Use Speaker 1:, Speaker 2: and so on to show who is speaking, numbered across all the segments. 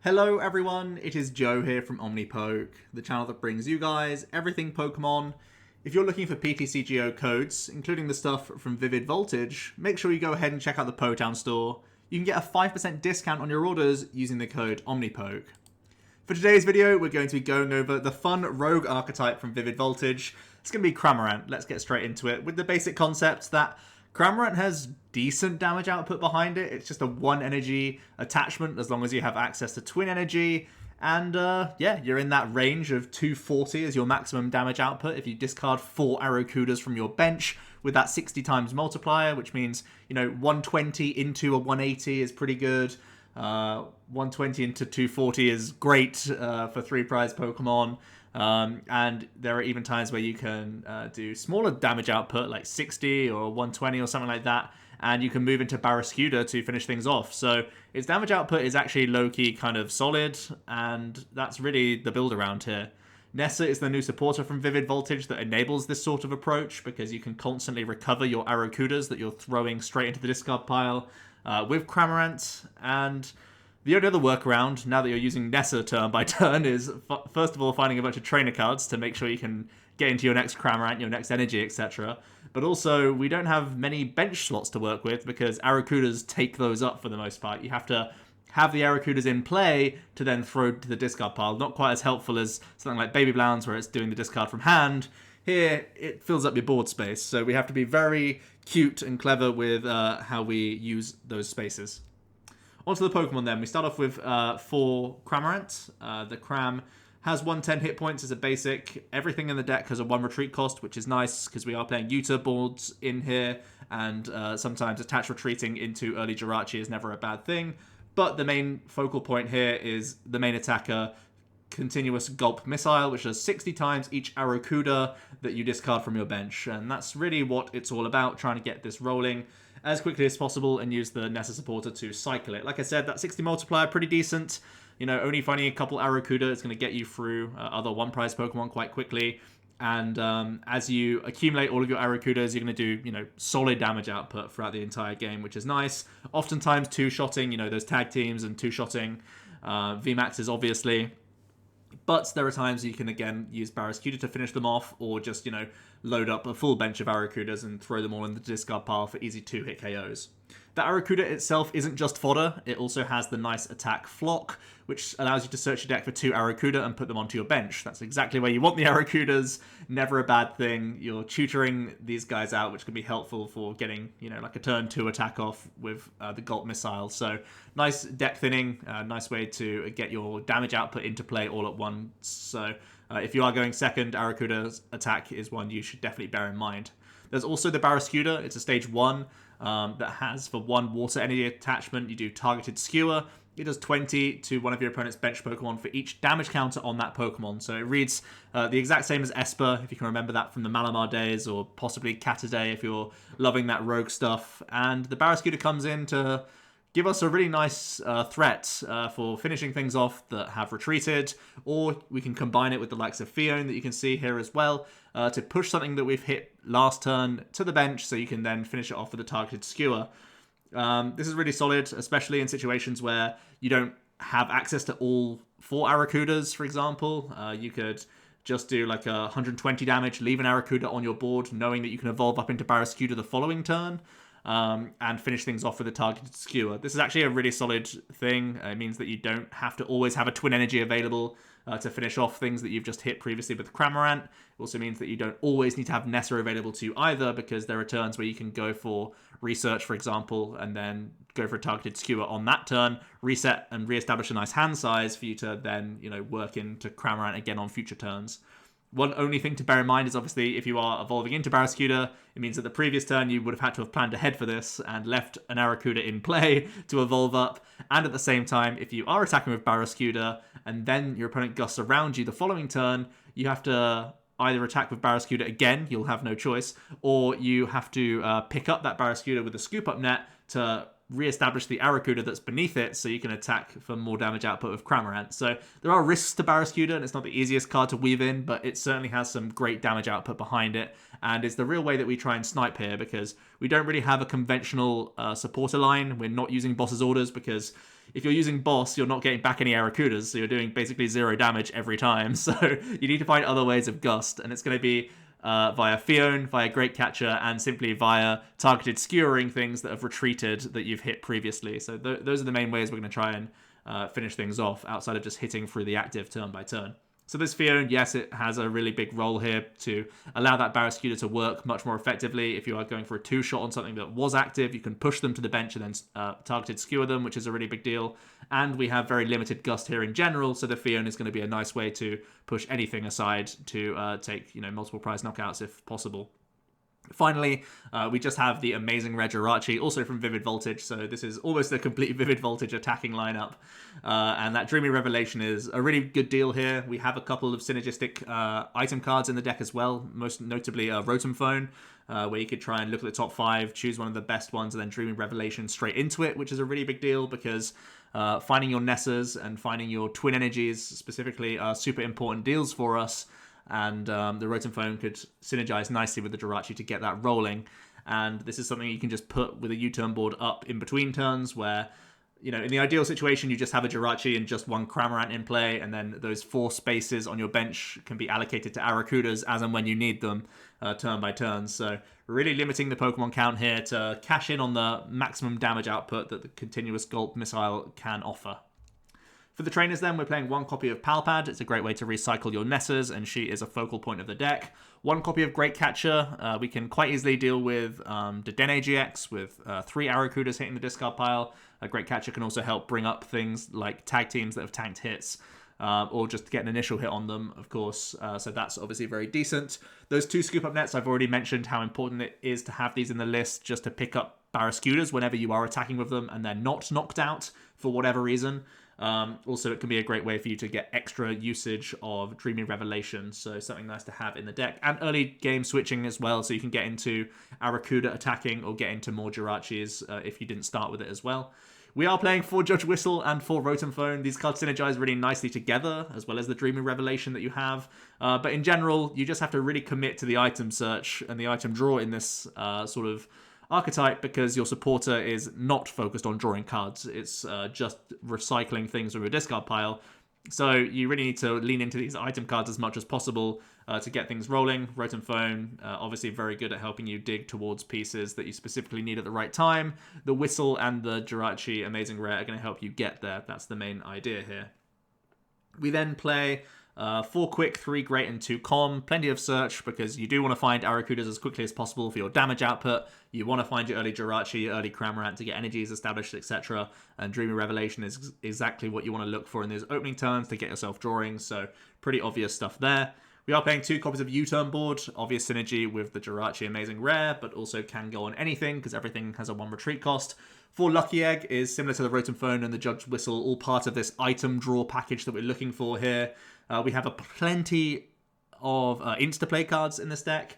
Speaker 1: Hello everyone, it is Joe here from Omnipoke, the channel that brings you guys everything Pokemon. If you're looking for PTCGO codes, including the stuff from Vivid Voltage, make sure you go ahead and check out the Potown store. You can get a 5% discount on your orders using the code Omnipoke. For today's video, we're going to be going over the fun rogue archetype from Vivid Voltage. It's going to be Cramorant. Let's get straight into it with the basic concept that Cramorant has decent damage output behind it. It's just a 1 energy attachment as long as you have access to twin energy. And yeah, you're in that range of 240 as your maximum damage output if you discard 4 Arrowkudas from your bench with that 60 times multiplier, which means, 120 into a 180 is pretty good. 120 into 240 is great for 3 prize Pokemon. And there are even times where you can do smaller damage output, like 60 or 120 or something like that, and you can move into Barraskewda to finish things off. So its damage output is actually low-key kind of solid, and that's really the build around here. Nessa is the new supporter from Vivid Voltage that enables this sort of approach, because you can constantly recover your Arrowkudas that you're throwing straight into the discard pile with Cramorant. And the only other workaround, now that you're using Nessa turn by turn, is first of all finding a bunch of trainer cards to make sure you can get into your next Cramorant, your next energy, etc. But also, we don't have many bench slots to work with because Arrowkudas take those up for the most part. You have to have the Arrowkudas in play to then throw to the discard pile. Not quite as helpful as something like Baby Blounds where it's doing the discard from hand. Here, it fills up your board space, so we have to be very cute and clever with how we use those spaces. Onto the Pokemon then. We start off with 4 Cramorant. The Cram has 110 hit points as a basic. Everything in the deck has a 1 retreat cost, which is nice because we are playing Utah boards in here, and sometimes attach retreating into early Jirachi is never a bad thing. But the main focal point here is the main attacker, Continuous Gulp Missile, which does 60 times each Arrowkuda that you discard from your bench. And that's really what it's all about, trying to get this rolling as quickly as possible and use the Nessa supporter to cycle it. Like I said, that 60 multiplier, pretty decent. Only finding a couple Arrowkuda is going to get you through other 1 prize Pokemon quite quickly. And as you accumulate all of your Arrowkudas, you're going to do, solid damage output throughout the entire game, which is nice. Oftentimes 2-shotting, those tag teams and 2-shotting VMAXs, obviously. But there are times you can, again, use Barraskewda to finish them off, or just, load up a full bench of Arrowkudas and throw them all in the discard pile for easy 2-hit KOs. The Arrowkuda itself isn't just fodder, it also has the nice attack Flock, which allows you to search your deck for 2 Arrowkuda and put them onto your bench. That's exactly where you want the Arrowkudas, never a bad thing. You're tutoring these guys out, which can be helpful for getting, like a turn 2 attack off with the Gulp Missile. So nice deck thinning, nice way to get your damage output into play all at once. So if you are going second, Arrowkuda's attack is one you should definitely bear in mind. There's also the Barraskewda. It's a stage 1 that has, for 1 water energy attachment, you do targeted skewer. It does 20 to one of your opponent's bench Pokemon for each damage counter on that Pokemon. So it reads the exact same as Esper, if you can remember that from the Malamar days, or possibly Cataday if you're loving that rogue stuff. And the Barraskewda comes in to give us a really nice threat for finishing things off that have retreated, or we can combine it with the likes of Phione that you can see here as well, to push something that we've hit last turn to the bench so you can then finish it off with a targeted skewer. This is really solid, especially in situations where you don't have access to all 4 Arrowkudas, for example. You could just do like 120 damage, leave an Arrowkuda on your board, knowing that you can evolve up into Barraskewda the following turn, and finish things off with a targeted skewer. This is actually a really solid thing. It means that you don't have to always have a twin energy available to finish off things that you've just hit previously with Cramorant. It also means that you don't always need to have Nessa available to you either, because there are turns where you can go for research, for example, and then go for a targeted skewer on that turn, reset and re-establish a nice hand size for you to then, work into Cramorant again on future turns. One only thing to bear in mind is, obviously, if you are evolving into Barraskewda, it means that the previous turn you would have had to have planned ahead for this and left an Arrowkuda in play to evolve up. And at the same time, if you are attacking with Barraskewda and then your opponent gusts around you the following turn, you have to either attack with Barraskewda again, you'll have no choice, or you have to pick up that Barraskewda with a scoop-up net to re-establish the Arrowkuda that's beneath it so you can attack for more damage output with Cramorant. So there are risks to Barraskewda, and it's not the easiest card to weave in, but it certainly has some great damage output behind it, and it's the real way that we try and snipe here, because we don't really have a conventional supporter line. We're not using boss's orders because if you're using boss, you're not getting back any Arrowkudas, so you're doing basically 0 damage every time. So you need to find other ways of Gust, and it's going to be via Phione, via Great Catcher, and simply via targeted skewering things that have retreated that you've hit previously. So those are the main ways we're going to try and finish things off, outside of just hitting through the active turn by turn. So this Phione, yes, it has a really big role here to allow that Barraskewda to work much more effectively. If you are going for a 2-shot on something that was active, you can push them to the bench and then targeted skewer them, which is a really big deal. And we have very limited Gust here in general, so the Phione is going to be a nice way to push anything aside to take multiple prize knockouts if possible. Finally, we just have the amazing rare Jirachi, also from Vivid Voltage, so this is almost a complete Vivid Voltage attacking lineup. And that Dreamy Revelation is a really good deal here. We have a couple of synergistic item cards in the deck as well, most notably Rotom Phone, where you could try and look at the top 5, choose one of the best ones, and then Dreamy Revelation straight into it, which is a really big deal because finding your Nessas and finding your Twin Energies specifically are super important deals for us. And the Rotom Phone could synergize nicely with the Jirachi to get that rolling. And this is something you can just put with a U-turn board up in between turns where, in the ideal situation, you just have a Jirachi and just one Cramorant in play, and then those 4 spaces on your bench can be allocated to Arrowkudas as and when you need them, turn by turn. So really limiting the Pokemon count here to cash in on the maximum damage output that the continuous Gulp Missile can offer. For the trainers then, we're playing 1 copy of Palpad. It's a great way to recycle your Nessas, and she is a focal point of the deck. 1 copy of Great Catcher. We can quite easily deal with the Dene GX with 3 Arrowkudas hitting the discard pile. A Great Catcher can also help bring up things like tag teams that have tanked hits, or just get an initial hit on them, of course. So that's obviously very decent. Those 2 scoop up nets, I've already mentioned how important it is to have these in the list just to pick up Barraskewdas whenever you are attacking with them and they're not knocked out for whatever reason. Also, it can be a great way for you to get extra usage of Dreamy Revelation, so something nice to have in the deck. And early game switching as well, so you can get into Arrowkuda attacking or get into more Jirachis if you didn't start with it as well. We are playing 4 Judge Whistle and 4 Rotom Phone. These cards synergize really nicely together, as well as the Dreamy Revelation that you have. But in general, you just have to really commit to the item search and the item draw in this sort of archetype, because your supporter is not focused on drawing cards. It's just recycling things from your discard pile. So you really need to lean into these item cards as much as possible to get things rolling. Rotom Phone, obviously very good at helping you dig towards pieces that you specifically need at the right time. The Whistle and the Jirachi Amazing Rare are going to help you get there. That's the main idea here. We then play 4 quick, 3 great, and 2 calm. Plenty of search, because you do want to find Arrowkudas as quickly as possible for your damage output. You want to find your early Jirachi, your early Cramorant to get energies established, etc. And Dreamy Revelation is exactly what you want to look for in those opening turns to get yourself drawing. So pretty obvious stuff there. We are playing 2 copies of U-turn board. Obvious synergy with the Jirachi Amazing Rare, but also can go on anything because everything has a 1 retreat cost. 4 Lucky Egg is similar to the Rotom Phone and the Judge Whistle, all part of this item draw package that we're looking for here. We have plenty of insta-play cards in this deck.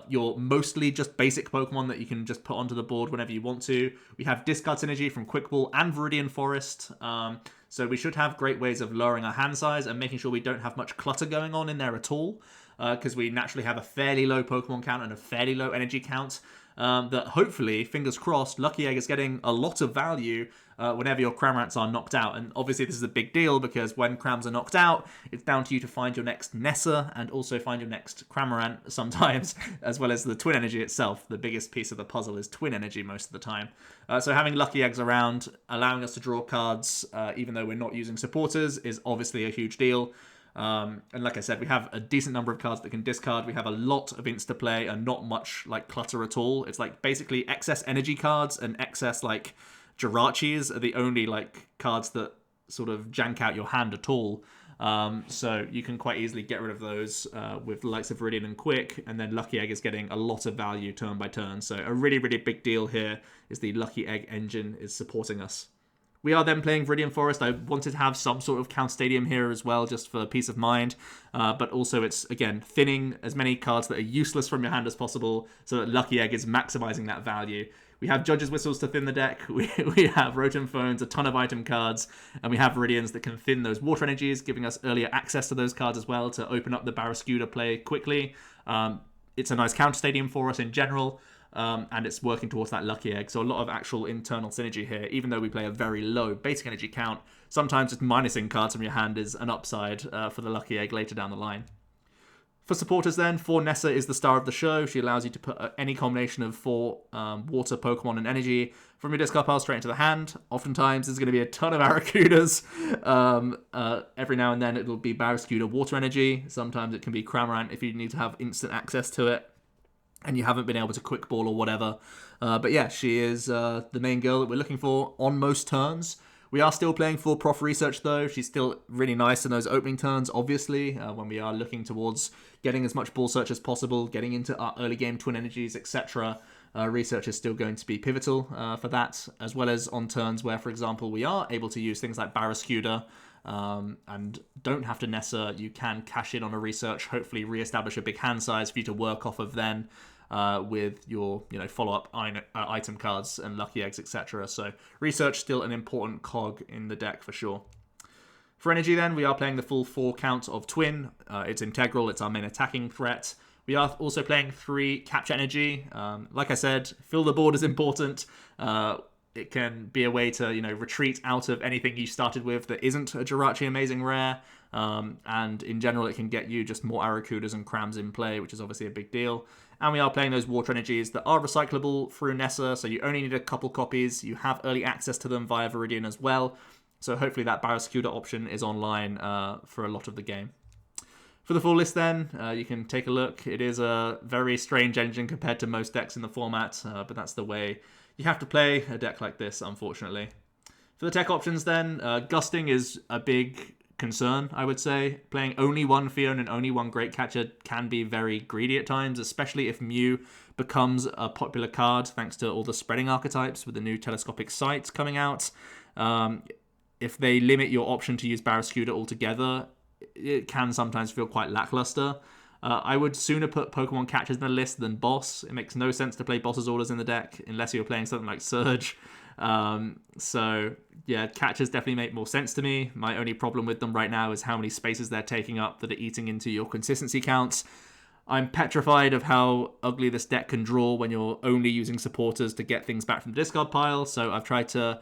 Speaker 1: You're mostly just basic Pokemon that you can just put onto the board whenever you want to. We have Discard Synergy from Quick Ball and Viridian Forest. So we should have great ways of lowering our hand size and making sure we don't have much clutter going on in there at all. Because we naturally have a fairly low Pokemon count and a fairly low energy count. That hopefully, fingers crossed, Lucky Egg is getting a lot of value whenever your Cramorants are knocked out. And obviously this is a big deal, because when Crams are knocked out, it's down to you to find your next Nessa and also find your next Cramorant sometimes, as well as the Twin Energy itself. The biggest piece of the puzzle is Twin Energy most of the time. So having Lucky Eggs around, allowing us to draw cards, even though we're not using supporters, is obviously a huge deal. And like I said, we have a decent number of cards that can discard. We have a lot of insta-play and not much like clutter at all. It's like basically excess energy cards and excess like Jirachis are the only like cards that sort of jank out your hand at all. So you can quite easily get rid of those with the likes of Viridian and Quick, and then Lucky Egg is getting a lot of value turn by turn. So a really, really big deal here is the Lucky Egg engine is supporting us. We are then playing Viridian Forest. I wanted to have some sort of Count Stadium here as well, just for peace of mind. But also it's, again, thinning as many cards that are useless from your hand as possible so that Lucky Egg is maximizing that value. We have Judge's Whistles to thin the deck. We have Rotom Phones, a ton of item cards, and we have Viridians that can thin those water energies, giving us earlier access to those cards as well to open up the Barraskewda play quickly. It's a nice Count Stadium for us in general. and it's working towards that lucky egg. So a lot of actual internal synergy here, even though we play a very low basic energy count. Sometimes just minusing cards from your hand is an upside for the lucky egg later down the line. For supporters then, for Nessa is the star of the show. She allows you to put any combination of 4 water, Pokemon, and energy from your discard pile straight into the hand. Oftentimes there's going to be a ton of Arrowkudas. Every now and then it'll be Barraskewda water energy. Sometimes it can be Cramorant if you need to have instant access to it and you haven't been able to quick ball or whatever. But yeah, she is the main girl that we're looking for on most turns. We are still playing full prof research though. She's still really nice in those opening turns, obviously, when we are looking towards getting as much ball search as possible, getting into our early game twin energies, etc. Research is still going to be pivotal for that, as well as on turns where, for example, we are able to use things like Barraskewda and don't have to Nessa. You can cash in on a research, hopefully re-establish a big hand size for you to work off of then. With your follow-up item cards and lucky eggs, etc. So research still an important cog in the deck for sure. For energy then, we are playing the full 4 count of Twin. It's integral, it's our main attacking threat. We are also playing 3 capture energy. Like I said, fill the board is important. It can be a way to retreat out of anything you started with that isn't a Jirachi Amazing Rare. And in general, it can get you just more Arrowkudas and Crams in play, which is obviously a big deal. And we are playing those water energies that are recyclable through Nessa, so you only need a couple copies. You have early access to them via Viridian as well. So hopefully that Barraskewda option is online for a lot of the game. For the full list then, you can take a look. It is a very strange engine compared to most decks in the format, but that's the way you have to play a deck like this, unfortunately. For the tech options then, gusting is a big concern, I would say. Playing only one Phione and only one Great Catcher can be very greedy at times, especially if Mew becomes a popular card thanks to all the spreading archetypes with the new telescopic sight coming out. If they limit your option to use Barraskewda altogether, it can sometimes feel quite lackluster. I would sooner put Pokemon catchers in the list than boss. It makes no sense to play boss's orders in the deck unless you're playing something like Surge. So yeah, catchers definitely make more sense to me. My only problem with them right now is how many spaces they're taking up that are eating into your consistency counts. I'm petrified of how ugly this deck can draw when you're only using supporters to get things back from the discard pile. So I've tried to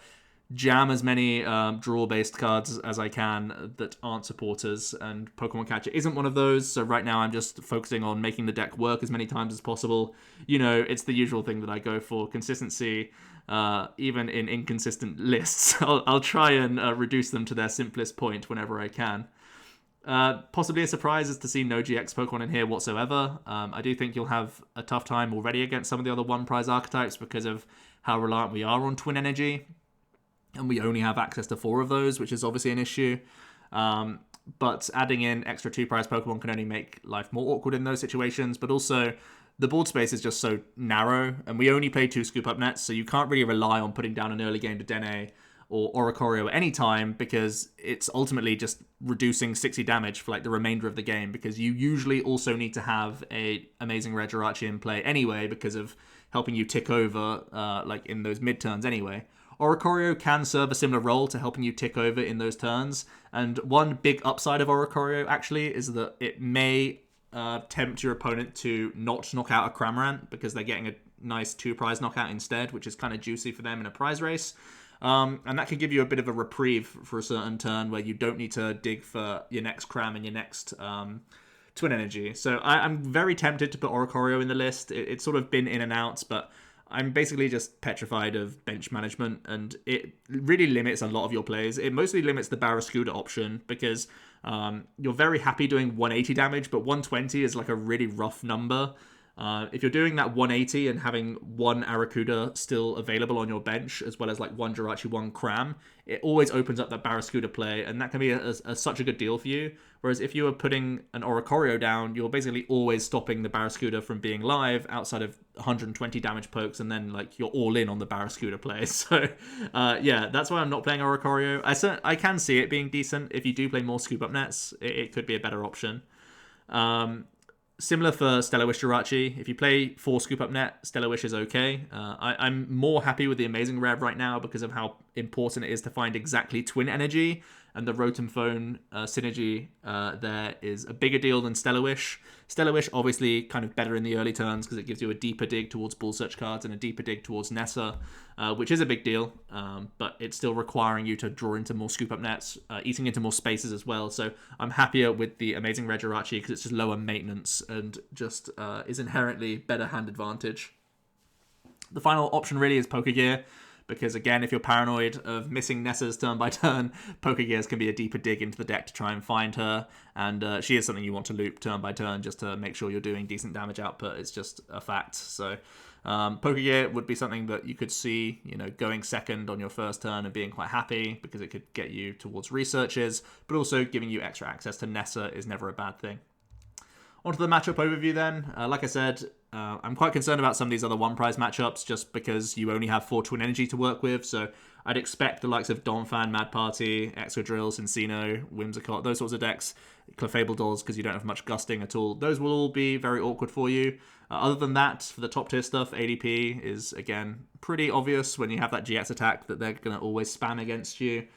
Speaker 1: jam as many draw-based cards as I can that aren't supporters, and Pokemon Catcher isn't one of those, so right now I'm just focusing on making the deck work as many times as possible. It's the usual thing that I go for, consistency, even in inconsistent lists. I'll try and reduce them to their simplest point whenever I can. Possibly a surprise is to see no GX Pokemon in here whatsoever. I do think you'll have a tough time already against some of the other one-prize archetypes because of how reliant we are on Twin Energy. And we only have access to 4 of those, which is obviously an issue. But adding in extra 2-prize Pokemon can only make life more awkward in those situations. But also, the board space is just so narrow, and we only play 2 scoop-up nets, so you can't really rely on putting down an early game to Dene or Oricorio at any time, because it's ultimately just reducing 60 damage for the remainder of the game, because you usually also need to have a Amazing Rare Jirachi in play anyway, because of helping you tick over in those mid-turns anyway. Oricorio can serve a similar role to helping you tick over in those turns. And one big upside of Oricorio, actually, is that it may tempt your opponent to not knock out a Cramorant because they're getting a nice 2-prize knockout instead, which is kind of juicy for them in a prize race. And that could give you a bit of a reprieve for a certain turn where you don't need to dig for your next Cram and your next Twin Energy. So I'm very tempted to put Oricorio in the list. It's sort of been in and out, but I'm basically just petrified of bench management, and it really limits a lot of your plays. It mostly limits the Barraskewda option because you're very happy doing 180 damage, but 120 is a really rough number. If you're doing that 180 and having 1 Arrowkuda still available on your bench, as well as 1 Jirachi, 1 Cram, it always opens up that Barraskewda play, and that can be such a good deal for you. Whereas if you were putting an Oricorio down, you're basically always stopping the Barraskewda from being live outside of 120 damage pokes, and then you're all in on the Barraskewda play. So yeah, that's why I'm not playing Oricorio. I can see it being decent. If you do play more scoop up nets, it could be a better option. Similar for Stellar Wish Jirachi. If you play 4 Scoop Up Net, Stellar Wish is okay. I'm more happy with the Amazing Rare right now because of how important it is to find exactly Twin Energy and the Rotom Phone synergy there is a bigger deal than Stellar Wish. Stellar Wish obviously kind of better in the early turns because it gives you a deeper dig towards Ball Search cards and a deeper dig towards Nessa, which is a big deal, but it's still requiring you to draw into more scoop up nets, eating into more spaces as well. So I'm happier with the amazing Red Jirachi because it's just lower maintenance and just is inherently better hand advantage. The final option really is Poker Gear, because again, if you're paranoid of missing Nessa's turn by turn, Poker Gears can be a deeper dig into the deck to try and find her, and she is something you want to loop turn by turn just to make sure you're doing decent damage output. It's just a fact. So Poker Gear would be something that you could see, going second on your first turn and being quite happy because it could get you towards researches, but also giving you extra access to Nessa is never a bad thing. Onto the matchup overview then. Like I said, I'm quite concerned about some of these other one-prize matchups just because you only have 4 Twin Energy to work with. So I'd expect the likes of Donphan, Mad Party, Excadrill, Cincino, Whimsicott, those sorts of decks, Clefable Dolls because you don't have much gusting at all. Those will all be very awkward for you. Other than that, for the top tier stuff, ADP is, again, pretty obvious when you have that GX attack that they're going to always spam against you.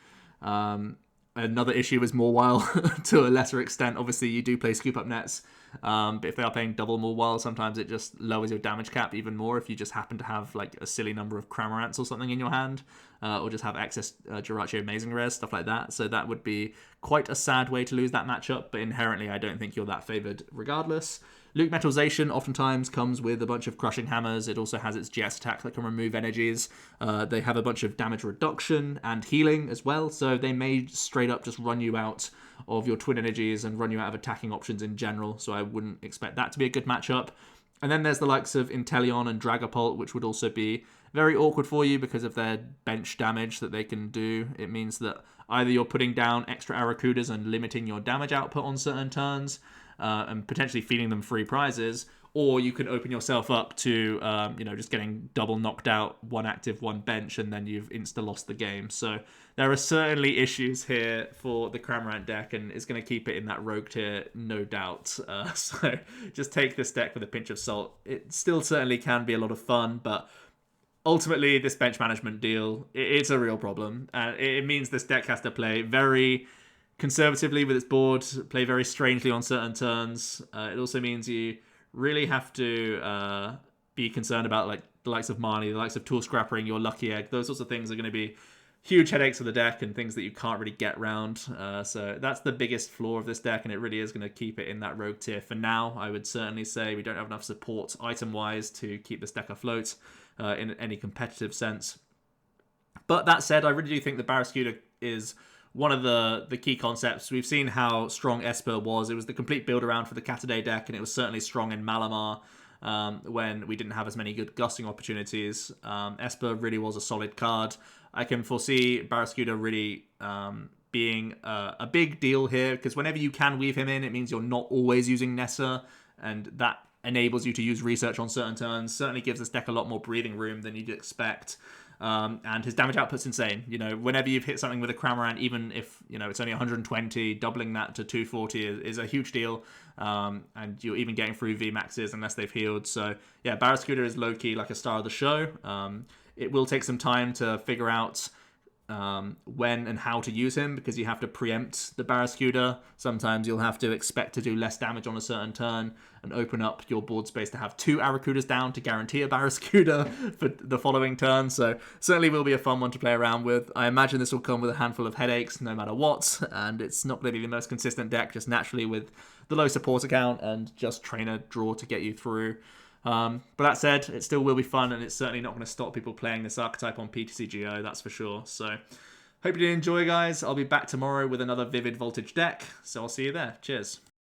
Speaker 1: Another issue is Mawile to a lesser extent. Obviously, you do play scoop up nets, but if they are playing double Mawile, sometimes it just lowers your damage cap even more if you just happen to have like a silly number of Cramorants or something in your hand, or just have excess Jirachi Amazing Rares, stuff like that. So that would be quite a sad way to lose that matchup, but inherently I don't think you're that favoured regardless. Luke Metalization oftentimes comes with a bunch of Crushing Hammers. It also has its GS attack that can remove energies. They have a bunch of damage reduction and healing as well, so they may straight up just run you out of your Twin Energies and run you out of attacking options in general, so I wouldn't expect that to be a good matchup. And then there's the likes of Inteleon and Dragapult, which would also be very awkward for you because of their bench damage that they can do. It means that either you're putting down extra Arrowkudas and limiting your damage output on certain turns, and potentially feeding them free prizes, or you can open yourself up to, just getting double knocked out, 1 active, 1 bench, and then you've insta-lost the game. So there are certainly issues here for the Cramorant deck, and it's going to keep it in that rogue tier, no doubt. So just take this deck with a pinch of salt. It still certainly can be a lot of fun, but ultimately this bench management deal, it's a real problem. And it means this deck has to play very conservatively with its board, play very strangely on certain turns. It also means you really have to be concerned about like the likes of Marnie, the likes of Tool Scrappering, your Lucky Egg. Those sorts of things are going to be huge headaches for the deck and things that you can't really get around. So that's the biggest flaw of this deck, and it really is going to keep it in that rogue tier. For now, I would certainly say we don't have enough support item-wise to keep this deck afloat in any competitive sense. But that said, I really do think the Barraskewda is one of the key concepts. We've seen how strong Esper was. It was the complete build around for the Cataday deck, and it was certainly strong in Malamar when we didn't have as many good gusting opportunities. Esper really was a solid card. I can foresee Barraskewda really being a big deal here, because whenever you can weave him in, it means you're not always using Nessa, and that enables you to use research on certain turns. Certainly gives this deck a lot more breathing room than you'd expect. And his damage output's insane. Whenever you've hit something with a Cramorant, even if, it's only 120, doubling that to 240 is a huge deal. And you're even getting through VMAXs unless they've healed. So, yeah, Barraskewda is low-key like a star of the show. It will take some time to figure out when and how to use him, because you have to preempt the Barraskewda. Sometimes you'll have to expect to do less damage on a certain turn and open up your board space to have 2 Arrowkudas down to guarantee a Barraskewda for the following turn. So certainly will be a fun one to play around with. I imagine this will come with a handful of headaches no matter what, and it's not going to be the most consistent deck just naturally with the low support account and just trainer draw to get you through. But that said, it still will be fun, and it's certainly not going to stop people playing this archetype on PTCGO, that's for sure. So, hope you did enjoy, guys. I'll be back tomorrow with another Vivid Voltage deck, so I'll see you there. Cheers.